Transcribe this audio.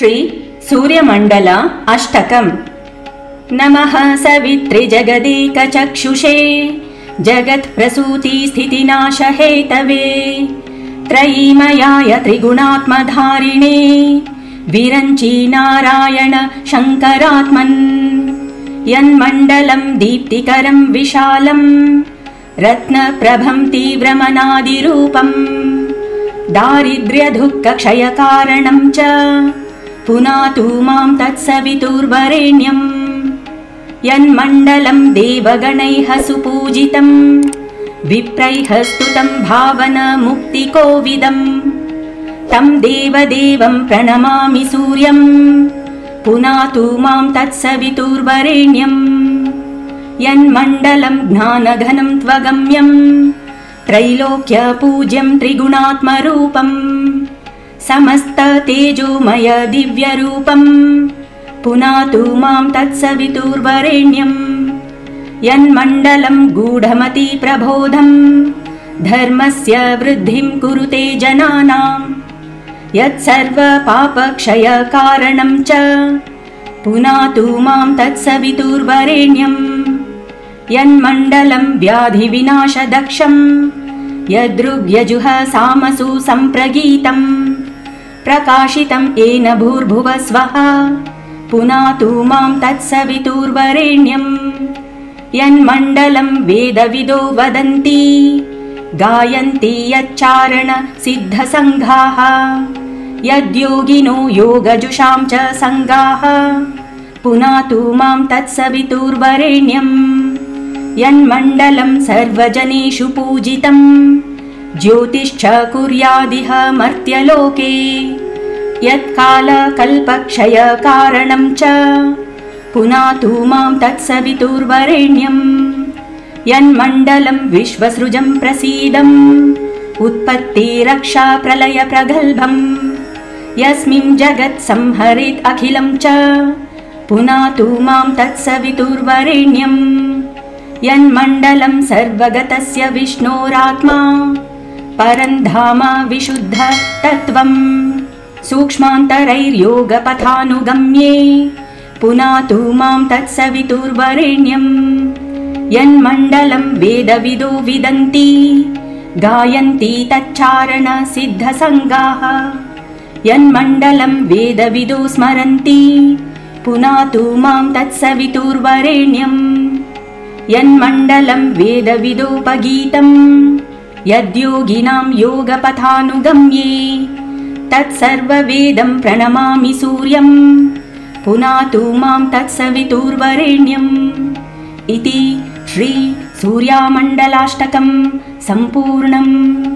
श्री सूर्यमण्डल अष्टकम्। नमः सवित्रि जगदेकचक्षुषे जगत्प्रसूतिस्थितिनाशहेतवे त्रयीमयाय त्रिगुणात्मधारिणे विरञ्ची नारायण शङ्करात्मन्। यन्मण्डलं दीप्तिकरं विशालं रत्नप्रभं तीव्रमनादिरूपम् दारिद्र्यदुःखक्षयकारणं च पुनातु मां तत्सवितुर्वरेण्यम्। यन्मण्डलं देवगणैः सुपूजितं विप्रैः स्तुतं भावनमुक्तिकोविदम् तं देवदेवं प्रणमामि सूर्यं पुनातु मां तत्सवितुर्वरेण्यम्। यन्मण्डलं ज्ञानघनं त्वगम्यं त्रैलोक्यपूज्यं त्रिगुणात्मरूपं समस्ततेजोमय दिव्यरूपं पुनातु मां तत्सवितुर्वरेण्यम्। यन्मण्डलं गूढमतिप्रबोधं धर्मस्य वृद्धिं कुरुते जनानां यत्सर्वपापक्षयकारणं च पुनातु मां तत्सवितुर्वरेण्यम्। यन्मण्डलं व्याधिविनाशदक्षं यदृग्यजुः सामसु सम्प्रगीतं प्रकाशितं येन भूर्भुवः स्वः पुनातु मां तत्सवितुर्वरेण्यम्। यन्मण्डलं वेदविदो वदन्ति गायन्ति यच्चारण सिद्धसङ्घाः यद्योगिनो योगजुषां च सङ्गाः पुनातु मां तत्सवितुर्वरेण्यम्। यन्मण्डलं सर्वजनेषु पूजितं ज्योतिश्च कुर्यादिह मर्त्यलोके यत्कालकल्पक्षयकारणं च पुनातु मां तत्सवितुर्वरेण्यम्। यन्मण्डलं विश्वसृजं प्रसीदं उत्पत्तिरक्षा प्रलयप्रगल्भं यस्मिन् जगत्संहरेत् अखिलं च पुनातु मां तत्सवितुर्वरेण्यम्। यन्मण्डलं सर्वगतस्य विष्णोरात्मा परन्धाम विशुद्ध तत्त्वं सूक्ष्मान्तरैर्योगपथानुगम्ये पुनातु मां तत्सवितुर्वरेण्यम्। यन्मण्डलं वेदविदो विदन्ति गायन्ति तच्चारण सिद्धसङ्गाः यन्मण्डलं वेदविदो स्मरन्ति पुनातु मां तत्सवितुर्वरेण्यम्। यन्मण्डलं वेदविदोपगीतं यद्योगिनां योगपथानुगम्ये तत्सर्ववेदं प्रणमामि सूर्यं पुनातु मां तत्सवितुर्वरेण्यम्। इति श्री सूर्यमण्डलाष्टकं सम्पूर्णम्।